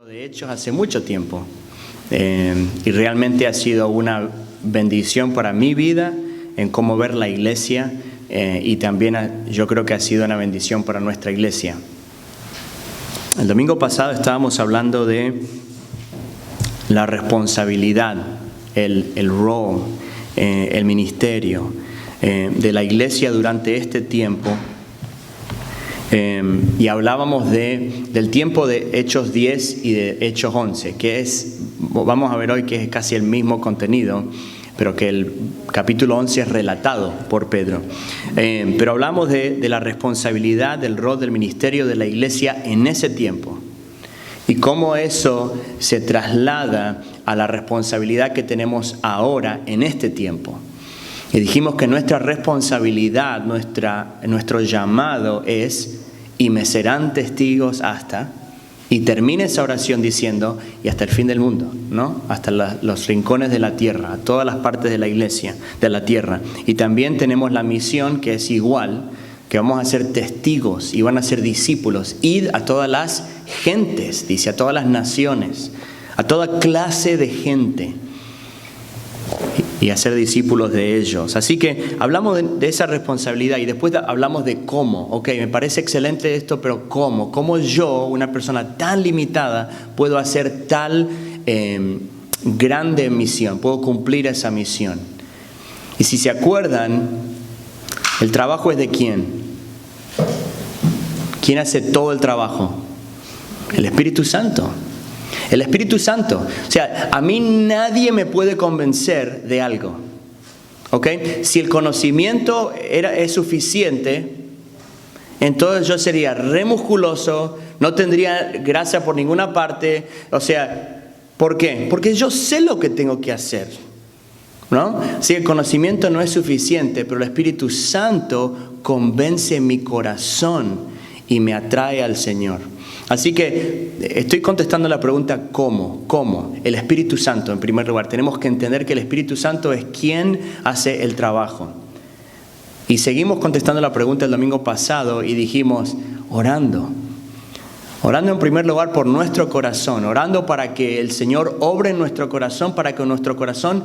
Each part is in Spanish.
De Hechos hace mucho tiempo y realmente ha sido una bendición para mi vida en cómo ver la iglesia y también yo creo que ha sido una bendición para nuestra iglesia. El domingo pasado estábamos hablando de la responsabilidad, el rol, el ministerio de la iglesia durante este tiempo. Y hablábamos del tiempo de Hechos 10 y de Hechos 11, que es, vamos a ver hoy que es casi el mismo contenido, pero que el capítulo 11 es relatado por Pedro. Pero hablamos de la responsabilidad, del rol del ministerio de la iglesia en ese tiempo y cómo eso se traslada a la responsabilidad que tenemos ahora en este tiempo. Y dijimos que nuestra responsabilidad, nuestro llamado es: y me serán testigos hasta, y termina esa oración diciendo, y hasta el fin del mundo, ¿no? Hasta los rincones de la tierra, a todas las partes de la iglesia, de la tierra. Y también tenemos la misión que es igual, que vamos a ser testigos y van a ser discípulos. Id a todas las gentes, dice, a todas las naciones, a toda clase de gente, y hacer discípulos de ellos. Así que hablamos de esa responsabilidad y después hablamos de cómo. Ok, me parece excelente esto, pero ¿cómo? ¿Cómo yo, una persona tan limitada, puedo hacer tal grande misión? ¿Puedo cumplir esa misión? Y si se acuerdan, el trabajo es de ¿quién? ¿Quién hace todo el trabajo? El Espíritu Santo. El Espíritu Santo. O sea, a mí nadie me puede convencer de algo. ¿Ok? Si el conocimiento es suficiente, entonces yo sería re musculoso, no tendría grasa por ninguna parte. O sea, ¿por qué? Porque yo sé lo que tengo que hacer, ¿no? Si el conocimiento no es suficiente, pero el Espíritu Santo convence mi corazón y me atrae al Señor. Así que estoy contestando la pregunta ¿cómo? ¿Cómo? El Espíritu Santo, en primer lugar. Tenemos que entender que el Espíritu Santo es quien hace el trabajo. Y seguimos contestando la pregunta el domingo pasado y dijimos, orando. Orando en primer lugar por nuestro corazón. Orando para que el Señor obre en nuestro corazón, para que nuestro corazón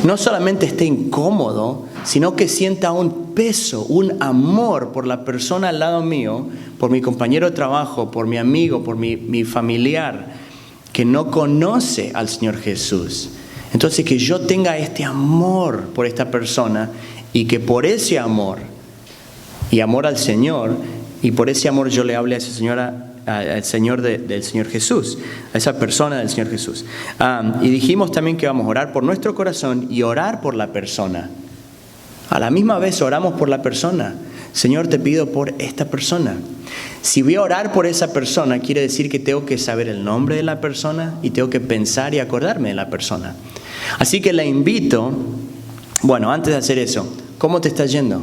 no solamente esté incómodo, sino que sienta un peso, un amor por la persona al lado mío, por mi compañero de trabajo, por mi amigo, por mi familiar, que no conoce al Señor Jesús. Entonces que yo tenga este amor por esta persona y que por ese amor y amor al Señor, y por ese amor yo le hable a esa señora, al Señor del Señor Jesús, a esa persona del Señor Jesús. Y dijimos también que vamos a orar por nuestro corazón y orar por la persona. A la misma vez oramos por la persona. Señor, te pido por esta persona. Si voy a orar por esa persona, quiere decir que tengo que saber el nombre de la persona y tengo que pensar y acordarme de la persona. Así que la invito, bueno, antes de hacer eso, ¿cómo te está yendo?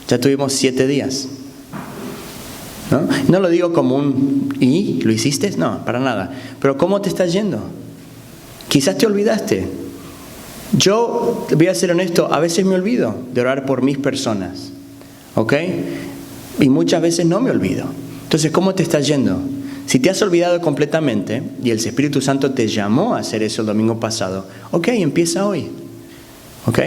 Ya tuvimos 7 días. No lo digo como ¿y? ¿Lo hiciste? No, para nada. Pero ¿cómo te está yendo? Quizás te olvidaste. Yo, voy a ser honesto, a veces me olvido de orar por mis personas. ¿Ok? Y muchas veces no me olvido. Entonces, ¿cómo te está yendo? Si te has olvidado completamente y el Espíritu Santo te llamó a hacer eso el domingo pasado, ok, empieza hoy. ¿Ok?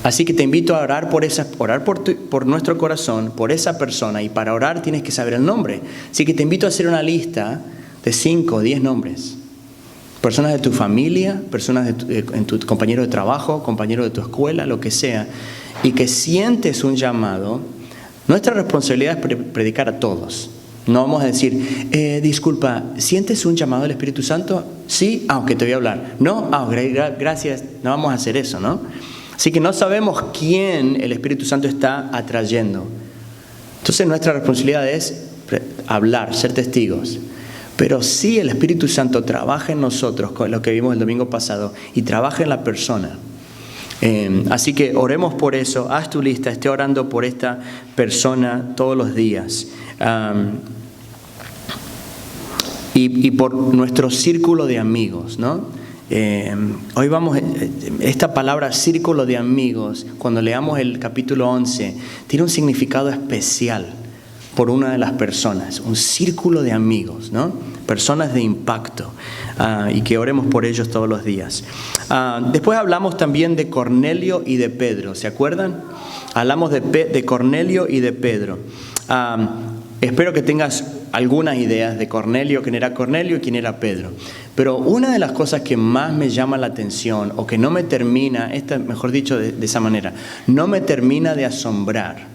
Así que te invito a orar por nuestro corazón, por esa persona, y para orar tienes que saber el nombre. Así que te invito a hacer una lista de 5 o 10 nombres. Personas de tu familia, personas en tu compañero de trabajo, compañero de tu escuela, lo que sea, y que sientes un llamado. Nuestra responsabilidad es predicar a todos. No vamos a decir, disculpa, ¿sientes un llamado del Espíritu Santo? Sí, aunque te voy a hablar. No, gracias, no vamos a hacer eso, ¿no? Así que no sabemos quién el Espíritu Santo está atrayendo. Entonces nuestra responsabilidad es hablar, ser testigos. Pero si el Espíritu Santo trabaja en nosotros, con lo que vimos el domingo pasado, y trabaja en la persona. Así que oremos por eso. Haz tu lista, esté orando por esta persona todos los días. Y por nuestro círculo de amigos, ¿no? Hoy vamos, esta palabra círculo de amigos, cuando leamos el capítulo 11, tiene un significado especial. por una de las personas, un círculo de amigos, ¿no? Personas de impacto, y que oremos por ellos todos los días. Después hablamos también de Cornelio y de Pedro, ¿se acuerdan? Hablamos de Cornelio y de Pedro. Espero que tengas algunas ideas de Cornelio, quién era Cornelio y quién era Pedro. Pero una de las cosas que más me llama la atención, o que no me termina, mejor dicho de esa manera, no me termina de asombrar,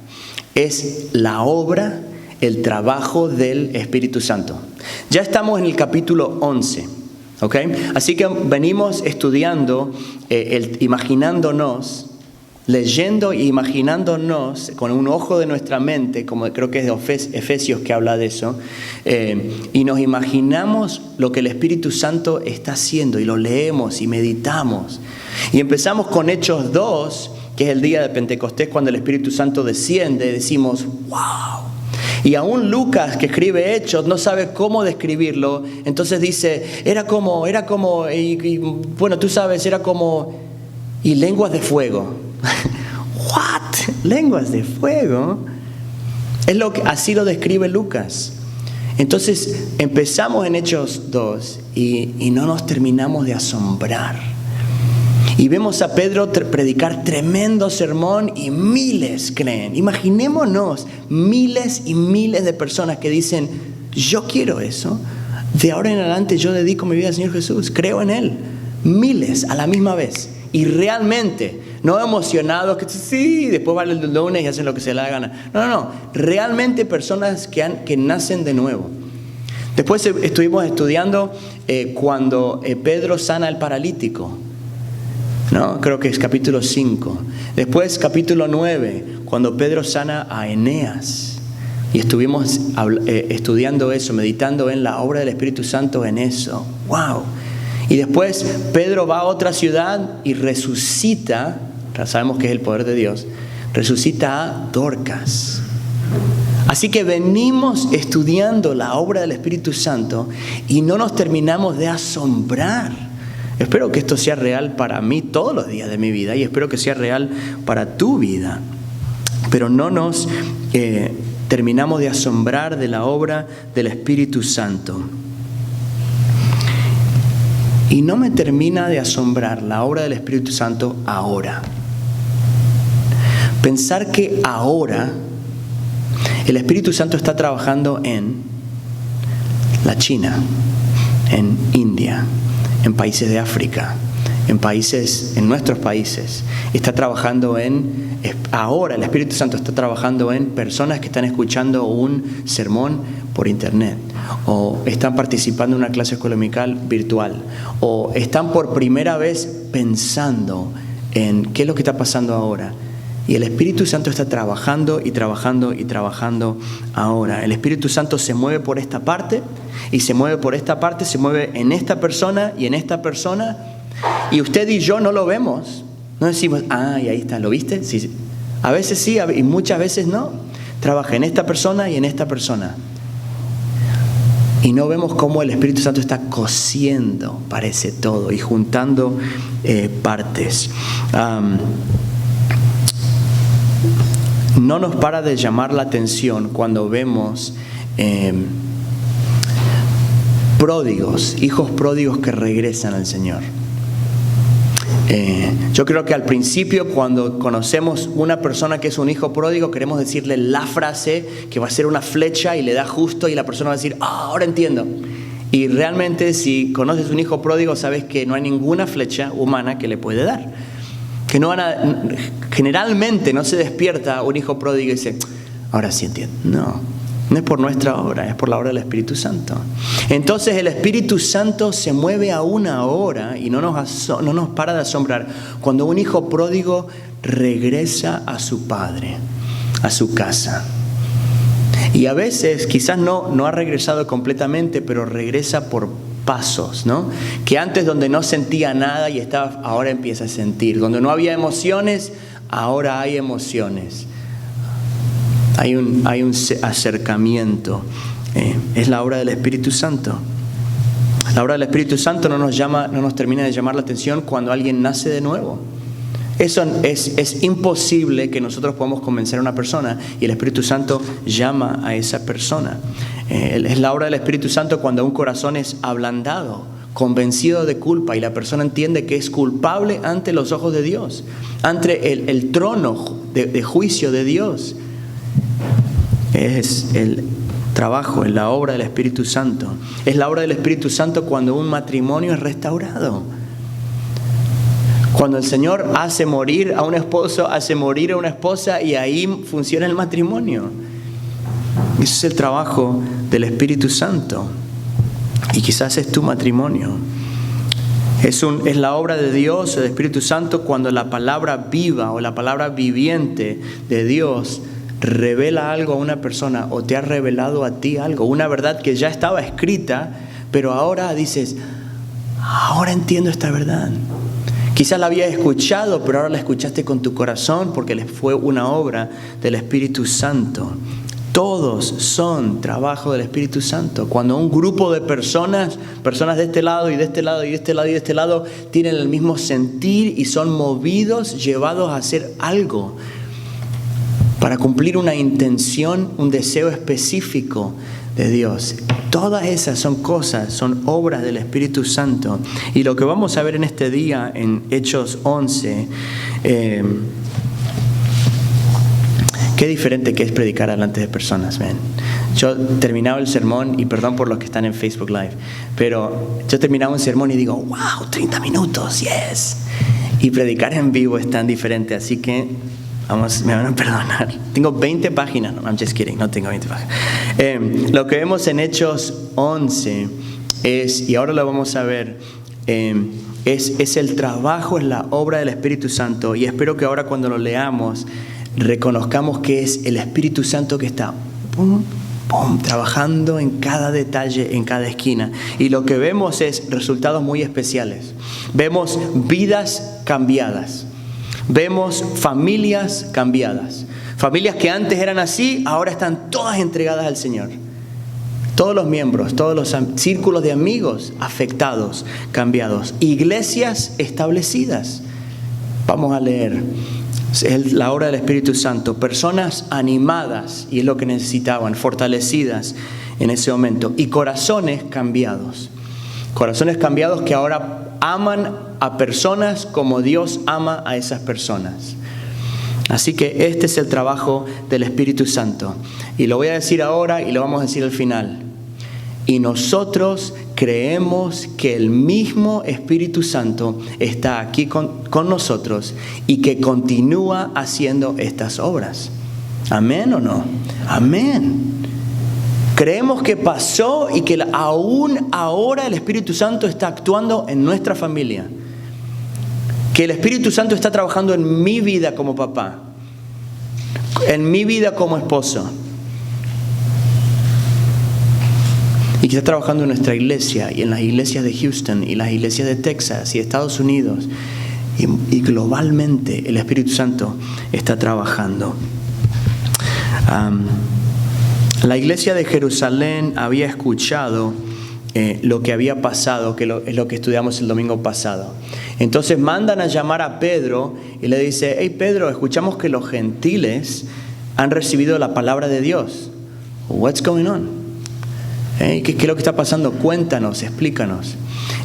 es la obra, el trabajo del Espíritu Santo. Ya estamos en el capítulo 11, ¿ok? Así que venimos estudiando, imaginándonos, leyendo e imaginándonos con un ojo de nuestra mente, como creo que es de Efesios que habla de eso, y nos imaginamos lo que el Espíritu Santo está haciendo y lo leemos y meditamos. Y empezamos con Hechos 2, que es el día de Pentecostés, cuando el Espíritu Santo desciende, decimos, ¡wow! Y aún Lucas, que escribe Hechos, no sabe cómo describirlo, entonces dice, era como, bueno, tú sabes, era como, y lenguas de fuego. ¿What? ¿Lenguas de fuego? Así lo describe Lucas. Entonces empezamos en Hechos 2 y no nos terminamos de asombrar. Y vemos a Pedro predicar tremendo sermón y miles creen. Imaginémonos miles y miles de personas que dicen, yo quiero eso. De ahora en adelante yo dedico mi vida al Señor Jesús. Creo en Él. Miles a la misma vez. Y realmente, no emocionados que sí, después van el lunes y hacen lo que se les da gana. No. Realmente personas que nacen de nuevo. Después estuvimos estudiando cuando Pedro sana al paralítico. ¿No? Creo que es capítulo 5. Después capítulo 9, cuando Pedro sana a Eneas. Y estuvimos estudiando eso, meditando en la obra del Espíritu Santo en eso. ¡Wow! Y después Pedro va a otra ciudad y resucita, sabemos que es el poder de Dios, resucita a Dorcas. Así que venimos estudiando la obra del Espíritu Santo y no nos terminamos de asombrar. Espero que esto sea real para mí todos los días de mi vida y espero que sea real para tu vida. Pero no nos terminamos de asombrar de la obra del Espíritu Santo. Y no me termina de asombrar la obra del Espíritu Santo ahora. Pensar que ahora el Espíritu Santo está trabajando en la China, en India, en países de África, en nuestros países. Está trabajando ahora el Espíritu Santo está trabajando en personas que están escuchando un sermón por internet, o están participando en una clase dominical virtual, o están por primera vez pensando en qué es lo que está pasando ahora. Y el Espíritu Santo está trabajando y trabajando y trabajando ahora. El Espíritu Santo se mueve por esta parte y se mueve por esta parte, se mueve en esta persona y en esta persona. Y usted y yo no lo vemos. No decimos, y ahí está, ¿lo viste? Sí. A veces sí y muchas veces no. Trabaja en esta persona y en esta persona. Y no vemos cómo el Espíritu Santo está cosiendo, parece todo, y juntando partes. No nos para de llamar la atención cuando vemos hijos pródigos que regresan al Señor. Yo creo que al principio, cuando conocemos una persona que es un hijo pródigo, queremos decirle la frase que va a ser una flecha y le da justo y la persona va a decir, ahora entiendo. Y realmente si conoces un hijo pródigo, sabes que no hay ninguna flecha humana que le puede dar. Que generalmente no se despierta un hijo pródigo y dice, ahora sí entiendo. No es por nuestra obra, es por la obra del Espíritu Santo. Entonces el Espíritu Santo se mueve aún ahora y no nos para de asombrar cuando un hijo pródigo regresa a su padre, a su casa. Y a veces quizás no ha regresado completamente, pero regresa por pasos, ¿no? Que antes donde no sentía nada y ahora empieza a sentir. Donde no había emociones, ahora hay emociones. Hay un acercamiento. Es la obra del Espíritu Santo. La obra del Espíritu Santo no nos termina de llamar la atención cuando alguien nace de nuevo. Eso es imposible que nosotros podamos convencer a una persona y el Espíritu Santo llama a esa persona. Es la obra del Espíritu Santo cuando un corazón es ablandado, convencido de culpa y la persona entiende que es culpable ante los ojos de Dios, ante el trono de juicio de Dios. Es el trabajo, es la obra del Espíritu Santo. Es la obra del Espíritu Santo cuando un matrimonio es restaurado. Cuando el Señor hace morir a un esposo, hace morir a una esposa y ahí funciona el matrimonio. Ese es el trabajo del Espíritu Santo. Y quizás es tu matrimonio. Es la obra de Dios, el Espíritu Santo, cuando la palabra viva o la palabra viviente de Dios revela algo a una persona o te ha revelado a ti algo, una verdad que ya estaba escrita, pero ahora dices, ahora entiendo esta verdad. Quizás la había escuchado, pero ahora la escuchaste con tu corazón porque fue una obra del Espíritu Santo. Todos son trabajo del Espíritu Santo. Cuando un grupo de personas de este lado y de este lado y de este lado y de este lado, tienen el mismo sentir y son movidos, llevados a hacer algo para cumplir una intención, un deseo específico de Dios. Todas esas son cosas, son obras del Espíritu Santo. Y lo que vamos a ver en este día, en Hechos 11, qué diferente que es predicar delante de personas, ven. Yo terminaba el sermón, y perdón por los que están en Facebook Live, pero yo terminaba un sermón y digo, wow, 30 minutos, yes. Y predicar en vivo es tan diferente, así que me van a perdonar. Tengo 20 páginas, no, I'm just kidding, no tengo 20 páginas. Lo que vemos en Hechos 11 es, y ahora lo vamos a ver, es el trabajo, es la obra del Espíritu Santo, y espero que ahora cuando lo leamos reconozcamos que es el Espíritu Santo que está trabajando en cada detalle, en cada esquina. Y lo que vemos es resultados muy especiales. Vemos vidas cambiadas. Vemos familias cambiadas. Familias que antes eran así, ahora están todas entregadas al Señor. Todos los miembros, todos los círculos de amigos afectados, cambiados. Iglesias establecidas. Vamos a leer. Es la obra del Espíritu Santo. Personas animadas, y es lo que necesitaban, fortalecidas en ese momento. Y corazones cambiados. Corazones cambiados que ahora aman a personas como Dios ama a esas personas. Así que este es el trabajo del Espíritu Santo. Y lo voy a decir ahora y lo vamos a decir al final. Y nosotros creemos que el mismo Espíritu Santo está aquí con nosotros y que continúa haciendo estas obras. ¿Amén o no? Amén. Creemos que pasó y que aún ahora el Espíritu Santo está actuando en nuestra familia. Que el Espíritu Santo está trabajando en mi vida como papá, en mi vida como esposo. Y que está trabajando en nuestra iglesia y en las iglesias de Houston y las iglesias de Texas y Estados Unidos. Y globalmente el Espíritu Santo está trabajando. La iglesia de Jerusalén había escuchado lo que había pasado, que es lo que estudiamos el domingo pasado. Entonces mandan a llamar a Pedro y le dice, hey Pedro, escuchamos que los gentiles han recibido la palabra de Dios. What's going on? ¿Qué es lo que está pasando? Cuéntanos, explícanos.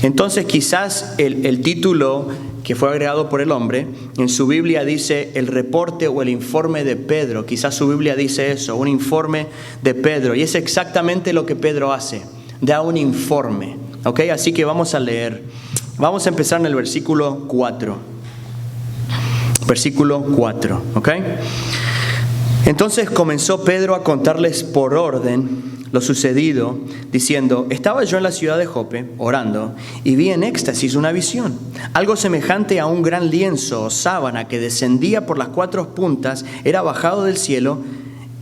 Entonces quizás el título que fue agregado por el hombre, en su Biblia dice el reporte o el informe de Pedro. Quizás su Biblia dice eso, un informe de Pedro. Y es exactamente lo que Pedro hace, da un informe. ¿Ok? Así que vamos a leer. Vamos a empezar en el versículo 4. Versículo 4, ¿ok? Entonces comenzó Pedro a contarles por orden lo sucedido, diciendo, estaba yo en la ciudad de Jope, orando, y vi en éxtasis una visión, algo semejante a un gran lienzo o sábana que descendía por las 4 puntas, era bajado del cielo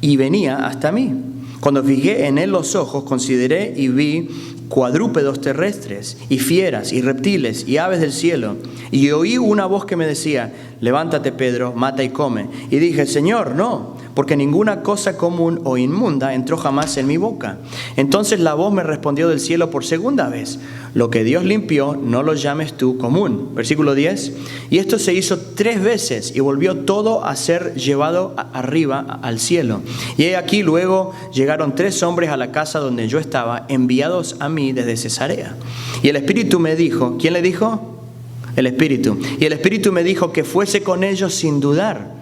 y venía hasta mí. Cuando fijé en él los ojos, consideré y vi cuadrúpedos terrestres, y fieras, y reptiles, y aves del cielo, y oí una voz que me decía, levántate, Pedro, mata y come. Y dije, Señor, no, porque ninguna cosa común o inmunda entró jamás en mi boca. Entonces la voz me respondió del cielo por segunda vez, lo que Dios limpió, no lo llames tú común. Versículo 10, y esto se hizo 3 veces y volvió todo a ser llevado arriba al cielo. Y he aquí luego llegaron 3 hombres a la casa donde yo estaba, enviados a mí desde Cesarea. Y el Espíritu me dijo, ¿quién le dijo? El Espíritu. Y el Espíritu me dijo que fuese con ellos sin dudar.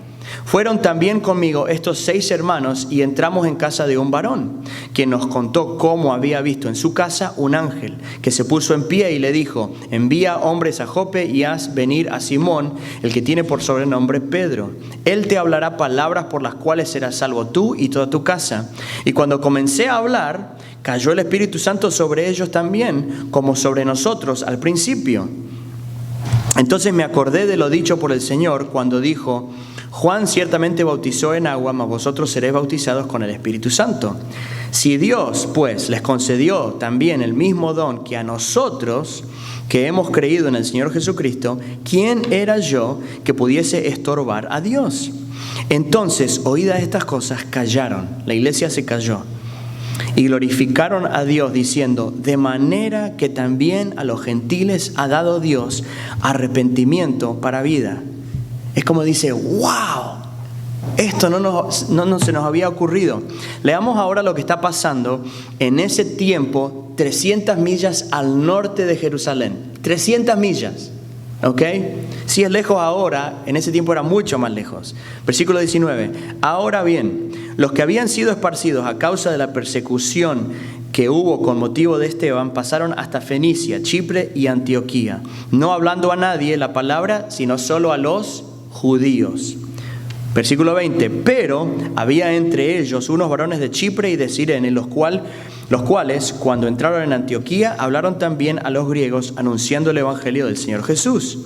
Fueron también conmigo estos 6 hermanos y entramos en casa de un varón, quien nos contó cómo había visto en su casa un ángel, que se puso en pie y le dijo, envía hombres a Jope y haz venir a Simón, el que tiene por sobrenombre Pedro. Él te hablará palabras por las cuales serás salvo tú y toda tu casa. Y cuando comencé a hablar, cayó el Espíritu Santo sobre ellos también, como sobre nosotros al principio. Entonces me acordé de lo dicho por el Señor cuando dijo, Juan ciertamente bautizó en agua, mas vosotros seréis bautizados con el Espíritu Santo. Si Dios, pues, les concedió también el mismo don que a nosotros, que hemos creído en el Señor Jesucristo, ¿quién era yo que pudiese estorbar a Dios? Entonces, oídas estas cosas, callaron. La iglesia se calló. Y glorificaron a Dios diciendo, de manera que también a los gentiles ha dado Dios arrepentimiento para vida. Es como dice, wow, esto no se nos había ocurrido. Leamos ahora lo que está pasando en ese tiempo, 300 millas al norte de Jerusalén. 300 millas, ¿ok? Si es lejos ahora, en ese tiempo era mucho más lejos. Versículo 19. Ahora bien, los que habían sido esparcidos a causa de la persecución que hubo con motivo de Esteban, pasaron hasta Fenicia, Chipre y Antioquía, no hablando a nadie la palabra, sino solo a los judíos. Versículo 20. Pero había entre ellos unos varones de Chipre y de Cirene, los cuales, cuando entraron en Antioquía, hablaron también a los griegos, anunciando el evangelio del Señor Jesús.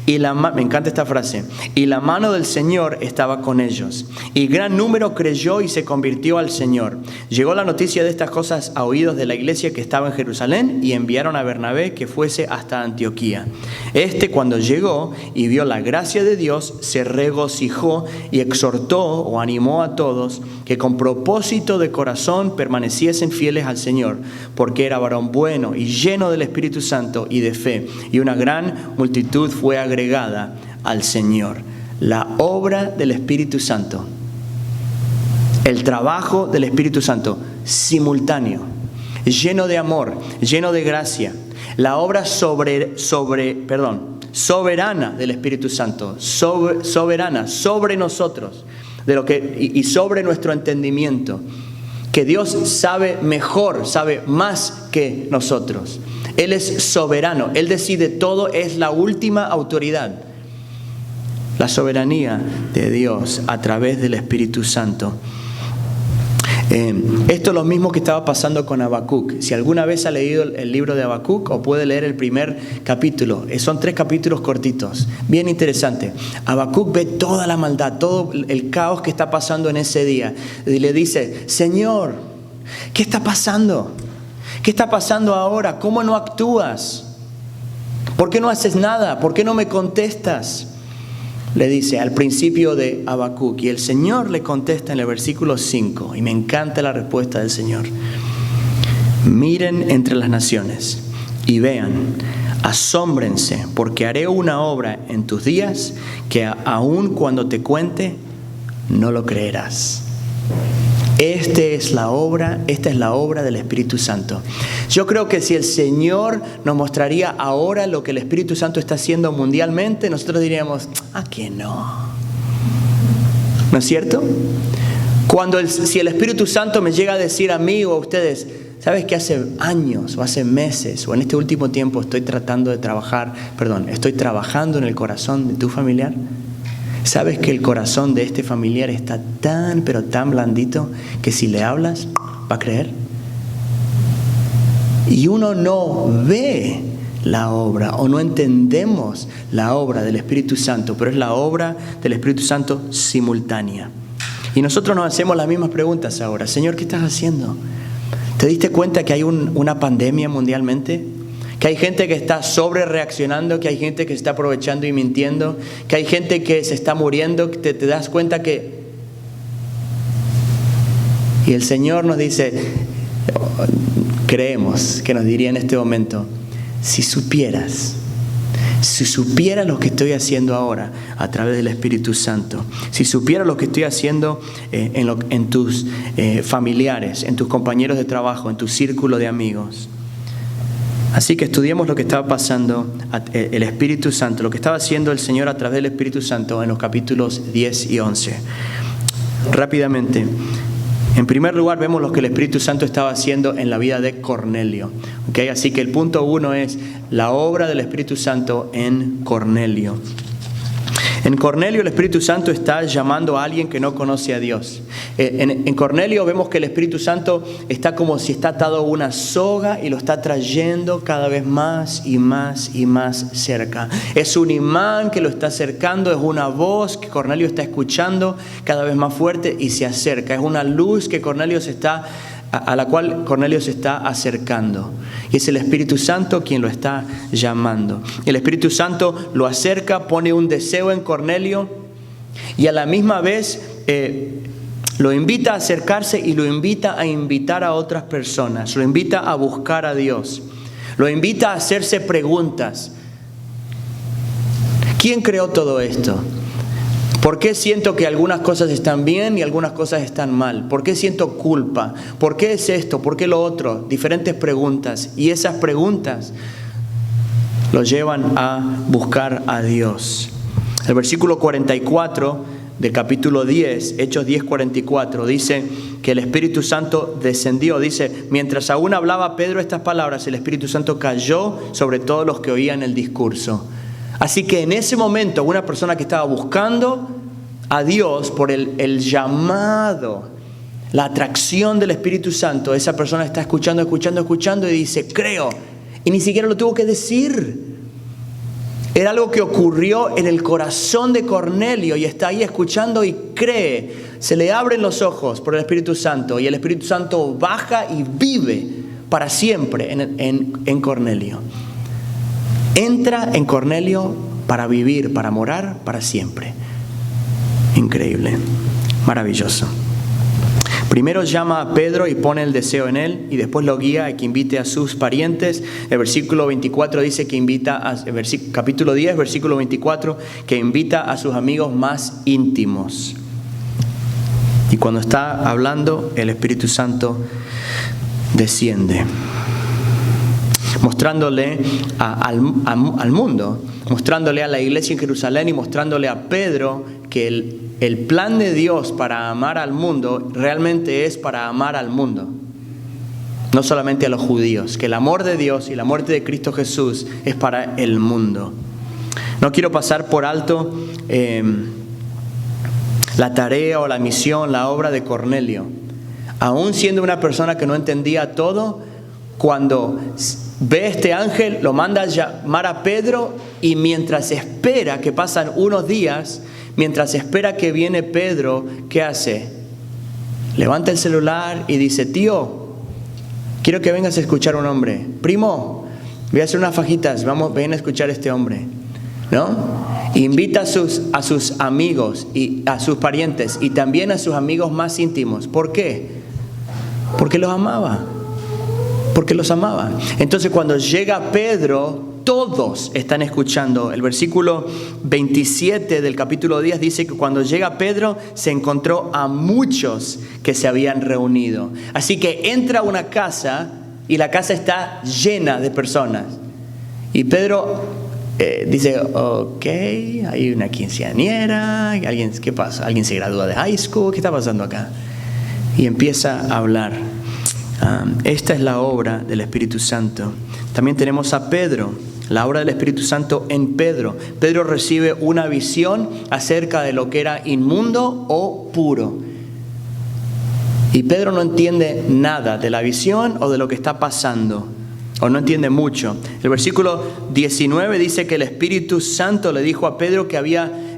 Me encanta esta frase. Y la mano del Señor estaba con ellos. Y gran número creyó y se convirtió al Señor. Llegó la noticia de estas cosas a oídos de la iglesia que estaba en Jerusalén, y enviaron a Bernabé que fuese hasta Antioquía. Cuando llegó y vio la gracia de Dios, se regocijó y exhortó o animó a todos que con propósito de corazón permaneciesen fieles al Señor, porque era varón bueno y lleno del Espíritu Santo y de fe, y una gran multitud fue agregada al Señor. La obra del Espíritu Santo, el trabajo del Espíritu Santo, simultáneo, lleno de amor, lleno de gracia, la obra soberana del Espíritu Santo, soberana sobre nosotros, y sobre nuestro entendimiento, que Dios sabe mejor, sabe más que nosotros. Él es soberano, Él decide todo, es la última autoridad. La soberanía de Dios a través del Espíritu Santo. Esto es lo mismo que estaba pasando con Habacuc. Si alguna vez ha leído el libro de Habacuc o puede leer el primer capítulo, son 3 capítulos cortitos, bien interesante. Habacuc ve toda la maldad, todo el caos que está pasando en ese día y le dice, Señor, ¿qué está pasando? ¿Qué está pasando ahora? ¿Cómo no actúas? ¿Por qué no haces nada? ¿Por qué no me contestas? Le dice al principio de Habacuc, y el Señor le contesta en el versículo 5, y me encanta la respuesta del Señor. Miren entre las naciones y vean, asómbrense, porque haré una obra en tus días que aun cuando te cuente, no lo creerás. Esta es la obra del Espíritu Santo. Yo creo que si el Señor nos mostraría ahora lo que el Espíritu Santo está haciendo mundialmente, nosotros diríamos, que no. ¿No es cierto? Si el Espíritu Santo me llega a decir a mí o a ustedes, ¿sabes que hace años o hace meses o en este último tiempo estoy trabajando en el corazón de tu familiar? ¿Sabes que el corazón de este familiar está tan, pero tan blandito que si le hablas, va a creer? Y uno no ve la obra o no entendemos la obra del Espíritu Santo, pero es la obra del Espíritu Santo simultánea. Y nosotros nos hacemos las mismas preguntas ahora. Señor, ¿qué estás haciendo? ¿Te diste cuenta que hay una pandemia mundialmente? Que hay gente que está sobre reaccionando, que hay gente que se está aprovechando y mintiendo, que hay gente que se está muriendo, que te das cuenta que... Y el Señor nos dice, creemos que nos diría en este momento, si supieras lo que estoy haciendo ahora a través del Espíritu Santo, si supieras lo que estoy haciendo en tus familiares, en tus compañeros de trabajo, en tu círculo de amigos. Así que estudiemos lo que estaba pasando el Espíritu Santo, lo que estaba haciendo el Señor a través del Espíritu Santo en los capítulos 10 y 11. Rápidamente. En primer lugar, vemos lo que el Espíritu Santo estaba haciendo en la vida de Cornelio. ¿Okay? Así que el punto 1 es la obra del Espíritu Santo en Cornelio. En Cornelio el Espíritu Santo está llamando a alguien que no conoce a Dios. En Cornelio vemos que el Espíritu Santo está como si está atado a una soga y lo está trayendo cada vez más y más y más cerca. Es un imán que lo está acercando, es una voz que Cornelio está escuchando cada vez más fuerte y se acerca. Es una luz que a la cual Cornelio se está acercando. Y es el Espíritu Santo quien lo está llamando. El Espíritu Santo lo acerca, pone un deseo en Cornelio y a la misma vez lo invita a acercarse y lo invita a invitar a otras personas. Lo invita a buscar a Dios. Lo invita a hacerse preguntas. ¿Quién creó todo esto? ¿Por qué siento que algunas cosas están bien y algunas cosas están mal? ¿Por qué siento culpa? ¿Por qué es esto? ¿Por qué lo otro? Diferentes preguntas. Y esas preguntas lo llevan a buscar a Dios. El versículo 44 del capítulo 10, Hechos 10:44, dice que el Espíritu Santo descendió. Dice, mientras aún hablaba Pedro estas palabras, el Espíritu Santo cayó sobre todos los que oían el discurso. Así que en ese momento, una persona que estaba buscando a Dios por el llamado, la atracción del Espíritu Santo, esa persona está escuchando y dice, creo. Y ni siquiera lo tuvo que decir. Era algo que ocurrió en el corazón de Cornelio y está ahí escuchando y cree. Se le abren los ojos por el Espíritu Santo y el Espíritu Santo baja y vive para siempre en Cornelio. Entra en Cornelio para vivir, para morar para siempre. Increíble, maravilloso. Primero llama a Pedro y pone el deseo en él y después lo guía a que invite a sus parientes. El versículo 24 dice que capítulo 10, versículo 24, que invita a sus amigos más íntimos. Y cuando está hablando, el Espíritu Santo desciende, mostrándole al mundo, mostrándole a la iglesia en Jerusalén y mostrándole a Pedro que el plan de Dios para amar al mundo realmente es para amar al mundo, no solamente a los judíos, que el amor de Dios y la muerte de Cristo Jesús es para el mundo. No quiero pasar por alto la tarea o la misión, la obra de Cornelio. Aún siendo una persona que no entendía todo, cuando ve este ángel, lo manda a llamar a Pedro y mientras espera que pasan unos días, mientras espera que viene Pedro, ¿qué hace? Levanta el celular y dice, tío, quiero que vengas a escuchar a un hombre. Primo, voy a hacer unas fajitas, ven a escuchar a este hombre, ¿no? Invita a sus amigos y a sus parientes y también a sus amigos más íntimos. ¿Por qué? Porque los amaba. Porque los amaba. Entonces cuando llega Pedro, todos están escuchando. El versículo 27 del capítulo 10 dice que cuando llega Pedro se encontró a muchos que se habían reunido. Así que entra a una casa y la casa está llena de personas. Y Pedro dice, ok, hay una quinceañera, ¿qué pasa? ¿Alguien se gradúa de high school? ¿Qué está pasando acá? Y empieza a hablar. Esta es la obra del Espíritu Santo. También tenemos a Pedro, la obra del Espíritu Santo en Pedro. Pedro recibe una visión acerca de lo que era inmundo o puro. Y Pedro no entiende nada de la visión o de lo que está pasando, o no entiende mucho. El versículo 19 dice que el Espíritu Santo le dijo a Pedro que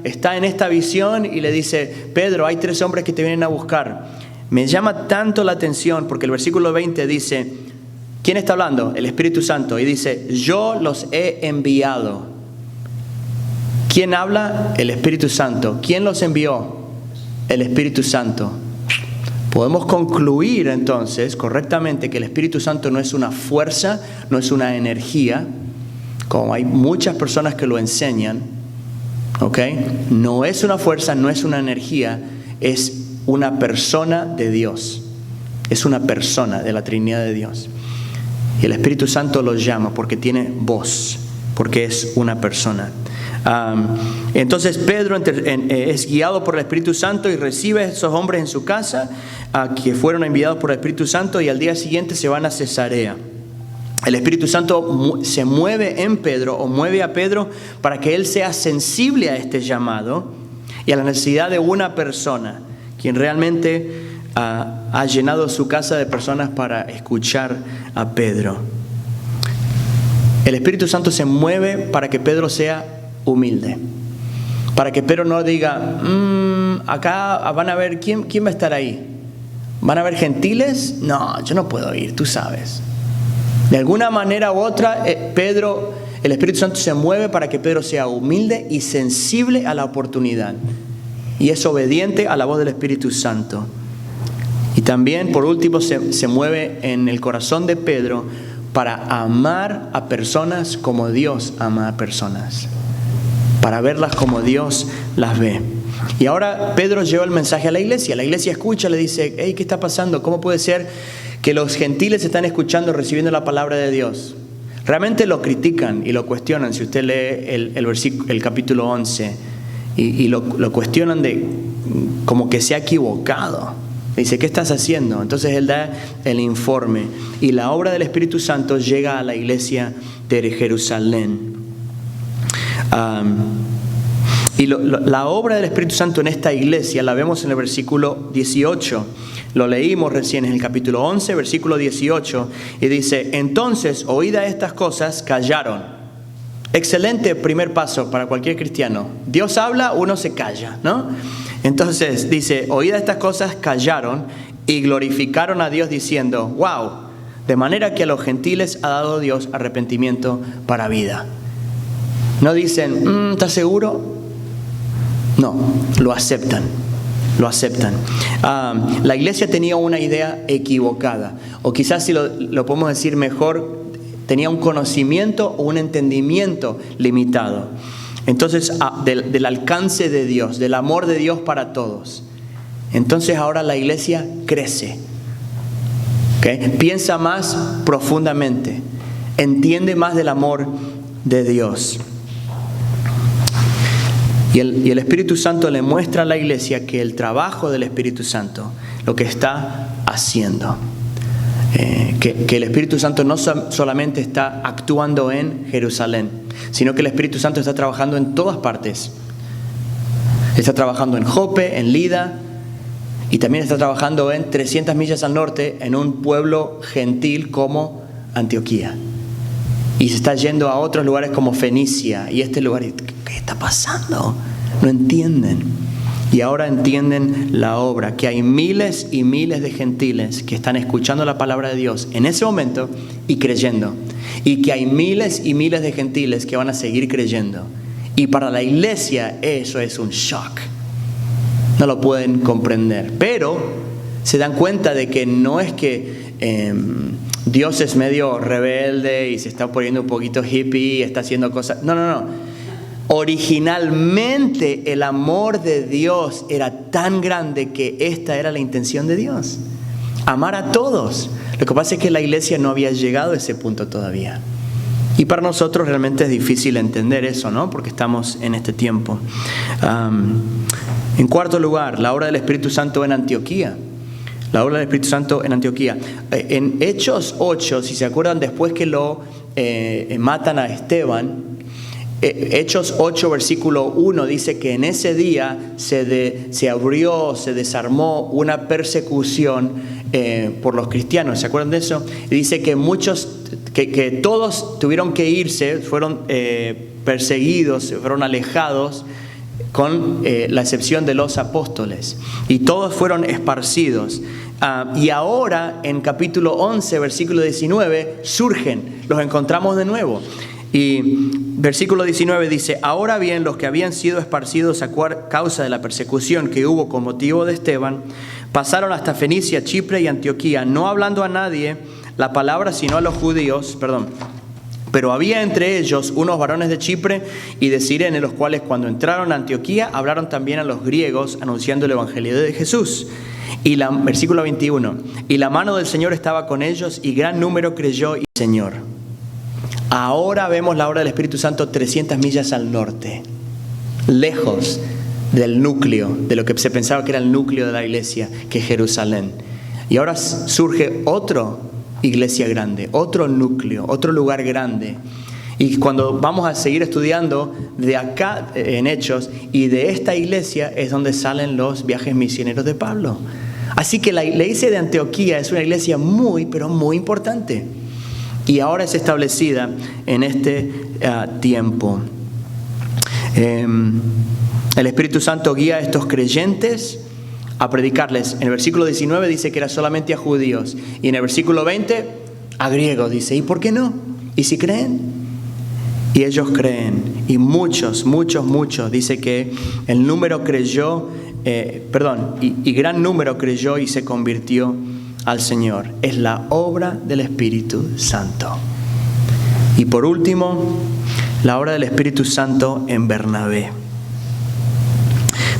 está en esta visión y le dice, Pedro, hay 3 hombres que te vienen a buscar. Me llama tanto la atención porque el versículo 20 dice, ¿Quién está hablando? El Espíritu Santo. Y dice, yo los he enviado. ¿Quién habla? El Espíritu Santo. ¿Quién los envió? El Espíritu Santo. Podemos concluir entonces correctamente que el Espíritu Santo no es una fuerza, no es una energía, como hay muchas personas que lo enseñan, ¿ok? No es una fuerza, no es una energía, es una persona de Dios. Es una persona de la Trinidad de Dios. Y el Espíritu Santo lo llama porque tiene voz, porque es una persona. Entonces Pedro es guiado por el Espíritu Santo y recibe a esos hombres en su casa que fueron enviados por el Espíritu Santo, y al día siguiente se van a Cesarea. El Espíritu Santo se mueve en Pedro, o mueve a Pedro, para que él sea sensible a este llamado y a la necesidad de una persona, quien realmente ha llenado su casa de personas para escuchar a Pedro. El Espíritu Santo se mueve para que Pedro sea humilde, para que Pedro no diga, acá van a ver, ¿quién va a estar ahí? ¿Van a ver gentiles? No, yo no puedo ir, tú sabes. De alguna manera u otra, el Espíritu Santo se mueve para que Pedro sea humilde y sensible a la oportunidad, y es obediente a la voz del Espíritu Santo. Y también, por último, se mueve en el corazón de Pedro para amar a personas como Dios ama a personas, para verlas como Dios las ve. Y ahora Pedro lleva el mensaje a la iglesia. La iglesia escucha, le dice, hey, ¿qué está pasando? ¿Cómo puede ser que los gentiles están escuchando, recibiendo la palabra de Dios? Realmente lo critican y lo cuestionan. Si usted lee el capítulo 11 y lo cuestionan de como que se ha equivocado. Dice, ¿qué estás haciendo? Entonces él da el informe. Y la obra del Espíritu Santo llega a la iglesia de Jerusalén. Y la obra del Espíritu Santo en esta iglesia la vemos en el versículo 18. Lo leímos recién en el capítulo 11, versículo 18. Y dice, entonces, oídas estas cosas, callaron. Excelente primer paso para cualquier cristiano. Dios habla, uno se calla, ¿no? Entonces dice, oídas estas cosas, callaron y glorificaron a Dios diciendo, wow, de manera que a los gentiles ha dado Dios arrepentimiento para vida. No dicen, ¿estás seguro? No, lo aceptan. Lo aceptan. La iglesia tenía una idea equivocada, o quizás si lo podemos decir mejor, tenía un conocimiento o un entendimiento limitado. Entonces, del alcance de Dios, del amor de Dios para todos. Entonces ahora la iglesia crece. ¿Okay? Piensa más profundamente, entiende más del amor de Dios. Y el Espíritu Santo le muestra a la iglesia que el trabajo del Espíritu Santo, lo que está haciendo, que el Espíritu Santo no solamente está actuando en Jerusalén, sino que el Espíritu Santo está trabajando en todas partes. Está trabajando en Jope, en Lida, y también está trabajando en 300 millas al norte, en un pueblo gentil como Antioquía. Y se está yendo a otros lugares como Fenicia y este lugar. ¿Qué está pasando? No entienden. Y ahora entienden la obra, que hay miles y miles de gentiles que están escuchando la palabra de Dios en ese momento y creyendo. Y que hay miles y miles de gentiles que van a seguir creyendo. Y para la iglesia eso es un shock. No lo pueden comprender. Pero se dan cuenta de que no es que Dios es medio rebelde y se está poniendo un poquito hippie y está haciendo cosas. No. Originalmente el amor de Dios era tan grande que esta era la intención de Dios. Amar a todos. Lo que pasa es que la iglesia no había llegado a ese punto todavía. Y para nosotros realmente es difícil entender eso, ¿no? Porque estamos en este tiempo. En cuarto lugar, la obra del Espíritu Santo en Antioquía. La obra del Espíritu Santo en Antioquía. En Hechos 8, si se acuerdan, después que lo matan a Esteban, Hechos 8, versículo 1, dice que en ese día se desarmó una persecución por los cristianos. ¿Se acuerdan de eso? Y dice que que todos tuvieron que irse, fueron perseguidos, fueron alejados, con la excepción de los apóstoles. Y todos fueron esparcidos. Y ahora en capítulo 11, versículo 19, surgen, los encontramos de nuevo. Y versículo 19 dice: ahora bien, los que habían sido esparcidos a causa de la persecución que hubo con motivo de Esteban, pasaron hasta Fenicia, Chipre y Antioquía, no hablando a nadie la palabra sino a los judíos, Pero había entre ellos unos varones de Chipre y de Cirene, los cuales cuando entraron a Antioquía hablaron también a los griegos, anunciando el evangelio de Jesús. Versículo 21, y la mano del Señor estaba con ellos, y gran número creyó y Señor. Ahora vemos la obra del Espíritu Santo 300 millas al norte, lejos del núcleo, de lo que se pensaba que era el núcleo de la iglesia, que es Jerusalén. Y ahora surge otra iglesia grande, otro núcleo, otro lugar grande. Y cuando vamos a seguir estudiando de acá en Hechos y de esta iglesia es donde salen los viajes misioneros de Pablo. Así que la iglesia de Antioquía es una iglesia muy, pero muy importante. Y ahora es establecida en este tiempo. El Espíritu Santo guía a estos creyentes a predicarles. En el versículo 19 dice que era solamente a judíos. Y en el versículo 20 a griegos. Dice, ¿y por qué no? ¿Y si creen? Y ellos creen. Y muchos. Dice que el número creyó, y gran número creyó y se convirtió al Señor. Es la obra del Espíritu Santo. Y por último, la obra del Espíritu Santo en Bernabé.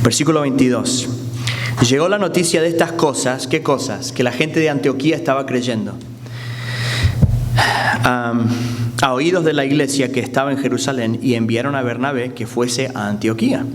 Versículo 22. Llegó la noticia de estas cosas. ¿Qué cosas? Que la gente de Antioquía estaba creyendo. A oídos de la iglesia que estaba en Jerusalén, y enviaron a Bernabé que fuese a Antioquía.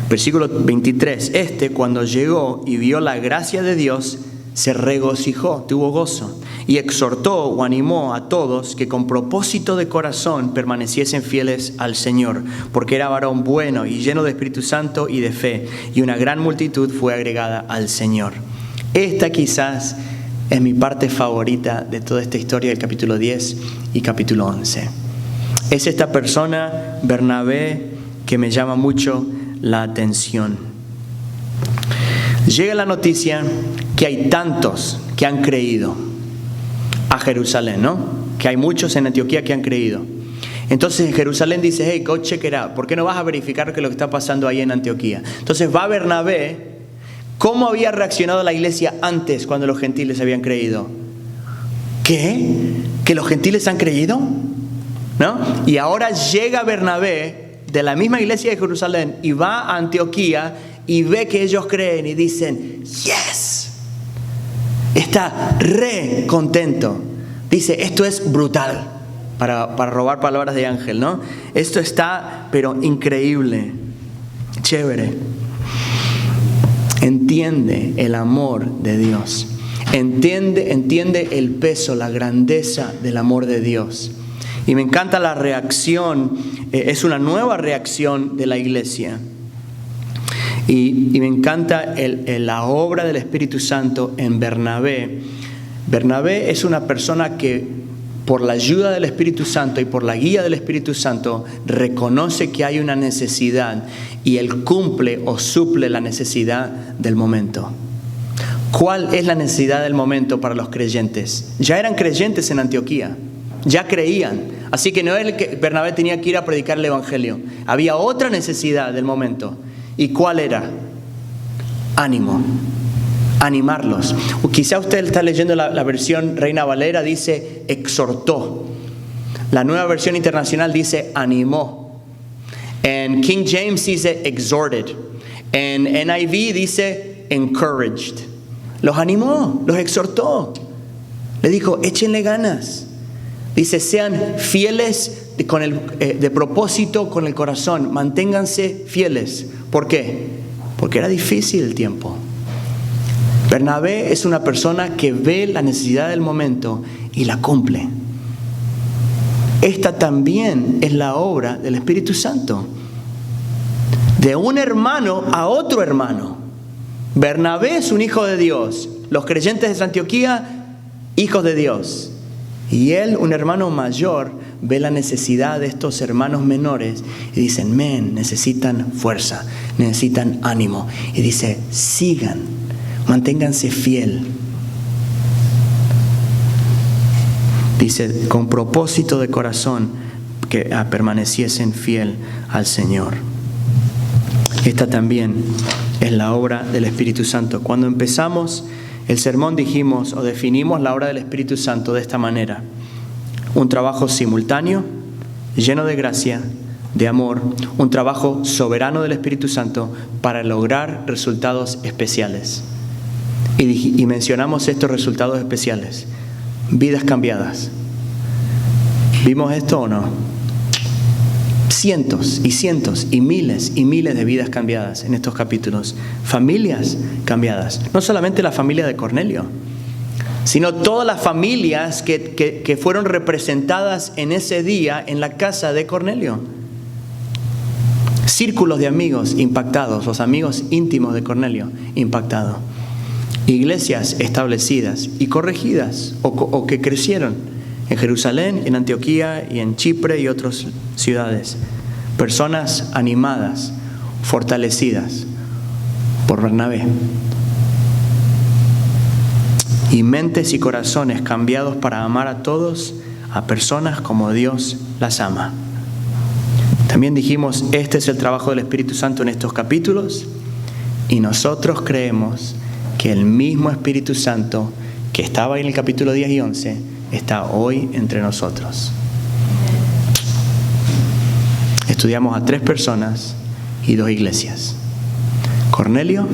Versículo 23. Cuando llegó y vio la gracia de Dios, se regocijó, tuvo gozo, y exhortó o animó a todos que con propósito de corazón permaneciesen fieles al Señor, porque era varón bueno y lleno de Espíritu Santo y de fe, y una gran multitud fue agregada al Señor. Esta quizás es mi parte favorita de toda esta historia del capítulo 10 y capítulo 11. Es esta persona, Bernabé, que me llama mucho la atención. Llega la noticia que hay tantos que han creído a Jerusalén, ¿no? Que hay muchos en Antioquía que han creído. Entonces en Jerusalén dice, hey, go check it out. ¿Por qué no vas a verificar qué es lo que está pasando ahí en Antioquía? Entonces va Bernabé. ¿Cómo había reaccionado la iglesia antes cuando los gentiles habían creído? ¿Qué? ¿Que los gentiles han creído? ¿No? Y ahora llega Bernabé de la misma iglesia de Jerusalén y va a Antioquía y ve que ellos creen y dicen, yes. Está re contento. Dice, esto es brutal. Para robar palabras de Ángel, ¿no? Esto está, pero increíble. Chévere. Entiende el amor de Dios. Entiende el peso, la grandeza del amor de Dios. Y me encanta la reacción. Es una nueva reacción de la iglesia. Y me encanta la obra del Espíritu Santo en Bernabé. Bernabé es una persona que por la ayuda del Espíritu Santo y por la guía del Espíritu Santo reconoce que hay una necesidad y él cumple o suple la necesidad del momento. ¿Cuál es la necesidad del momento para los creyentes? Ya eran creyentes en Antioquía, ya creían. Así que no era que Bernabé tenía que ir a predicar el Evangelio. Había otra necesidad del momento. ¿Y cuál era? Ánimo. Animarlos. Quizá usted está leyendo la versión Reina Valera, dice exhortó. La nueva versión internacional dice animó. En King James dice exhorted. En NIV dice encouraged. Los animó, los exhortó. Le dijo, échenle ganas. Dice, sean fieles de propósito con el corazón. Manténganse fieles. ¿Por qué? Porque era difícil el tiempo. Bernabé es una persona que ve la necesidad del momento y la cumple. Esta también es la obra del Espíritu Santo. De un hermano a otro hermano. Bernabé es un hijo de Dios. Los creyentes de Antioquía, hijos de Dios. Y él, un hermano mayor, ve la necesidad de estos hermanos menores y dicen, necesitan fuerza, necesitan ánimo. Y dice, sigan. Manténganse fiel. Dice, con propósito de corazón, que permaneciesen fiel al Señor. Esta también es la obra del Espíritu Santo. Cuando empezamos el sermón dijimos o definimos la obra del Espíritu Santo de esta manera: un trabajo simultáneo, lleno de gracia, de amor, un trabajo soberano del Espíritu Santo para lograr resultados especiales. Y mencionamos estos resultados especiales: vidas cambiadas. ¿Vimos esto o no? Cientos y cientos y miles de vidas cambiadas en estos capítulos. Familias cambiadas. No solamente la familia de Cornelio, sino todas las familias que fueron representadas en ese día en la casa de Cornelio. Círculos de amigos impactados, los amigos íntimos de Cornelio impactados. Iglesias establecidas y corregidas o que crecieron en Jerusalén, en Antioquía y en Chipre y otras ciudades. Personas animadas, fortalecidas por Bernabé. Y mentes y corazones cambiados para amar a todos, a personas como Dios las ama. También dijimos, este es el trabajo del Espíritu Santo en estos capítulos, y nosotros creemos que el mismo Espíritu Santo que estaba ahí en el capítulo 10 y 11 está hoy entre nosotros. Estudiamos a 3 personas y 2 iglesias. Cornelio,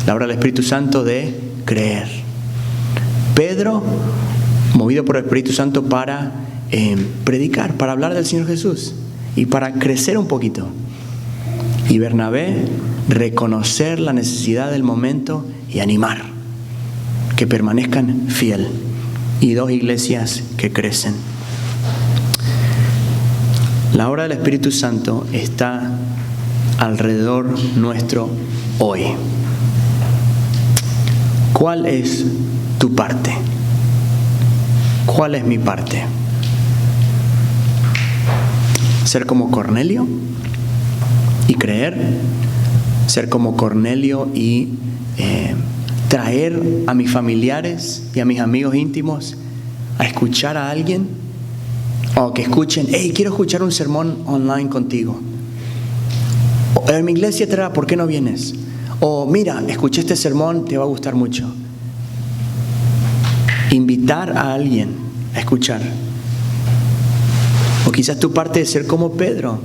la obra del Espíritu Santo de creer. Pedro, movido por el Espíritu Santo para predicar, para hablar del Señor Jesús y para crecer un poquito. Y Bernabé, reconocer la necesidad del momento y animar, que permanezcan fiel. Y 2 iglesias que crecen. La obra del Espíritu Santo está alrededor nuestro hoy. ¿Cuál es tu parte? ¿Cuál es mi parte? ¿Ser como Cornelio y creer? ¿Ser como Cornelio y traer a mis familiares y a mis amigos íntimos a escuchar a alguien? O que escuchen, hey, quiero escuchar un sermón online contigo. O, en mi iglesia te da, ¿por qué no vienes? O mira, escuché este sermón, te va a gustar mucho. Invitar a alguien a escuchar. O quizás tu parte es ser como Pedro,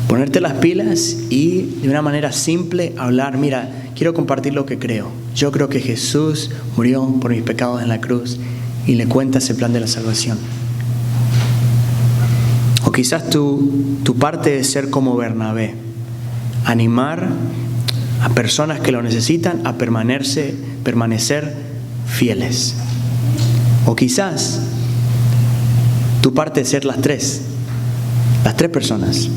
ponerte las pilas y de una manera simple hablar, mira, quiero compartir lo que creo. Yo creo que Jesús murió por mis pecados en la cruz, y le cuentas el plan de la salvación. O quizás tu parte es ser como Bernabé, animar a personas que lo necesitan a permanecer fieles. O quizás tu parte es ser las tres personas.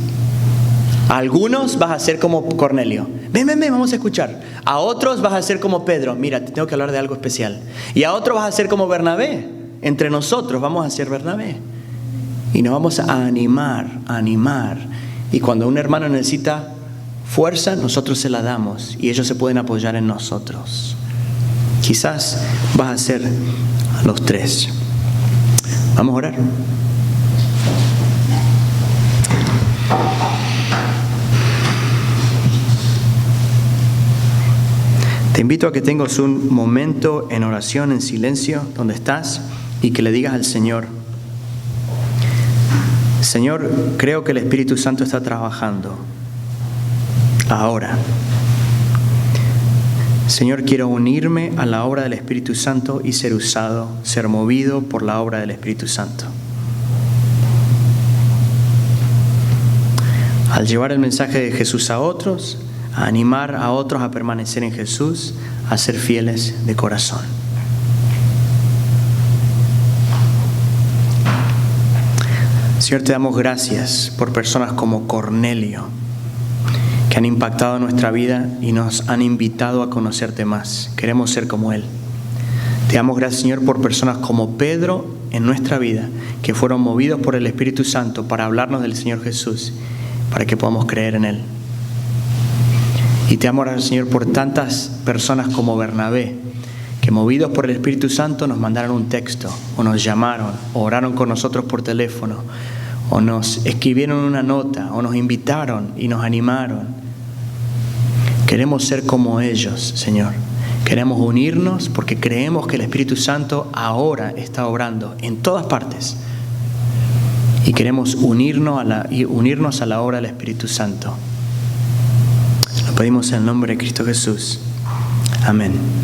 A algunos vas a ser como Cornelio. Ven, vamos a escuchar. A otros vas a ser como Pedro. Mira, te tengo que hablar de algo especial. Y a otros vas a ser como Bernabé. Entre nosotros vamos a ser Bernabé. Y nos vamos a animar. Y cuando un hermano necesita fuerza, nosotros se la damos. Y ellos se pueden apoyar en nosotros. Quizás vas a ser los 3. Vamos a orar. Te invito a que tengas un momento en oración, en silencio, donde estás, y que le digas al Señor: Señor, creo que el Espíritu Santo está trabajando ahora. Señor, quiero unirme a la obra del Espíritu Santo y ser usado, ser movido por la obra del Espíritu Santo. Al llevar el mensaje de Jesús a otros, a animar a otros a permanecer en Jesús, a ser fieles de corazón. Señor, te damos gracias por personas como Cornelio, que han impactado nuestra vida y nos han invitado a conocerte más. Queremos ser como Él. Te damos gracias, Señor, por personas como Pedro en nuestra vida, que fueron movidos por el Espíritu Santo para hablarnos del Señor Jesús, para que podamos creer en Él. Y te amo, Señor, por tantas personas como Bernabé, que movidos por el Espíritu Santo nos mandaron un texto, o nos llamaron, o oraron con nosotros por teléfono, o nos escribieron una nota, o nos invitaron y nos animaron. Queremos ser como ellos, Señor. Queremos unirnos porque creemos que el Espíritu Santo ahora está obrando en todas partes. Y queremos unirnos a la obra del Espíritu Santo. Lo pedimos en el nombre de Cristo Jesús. Amén.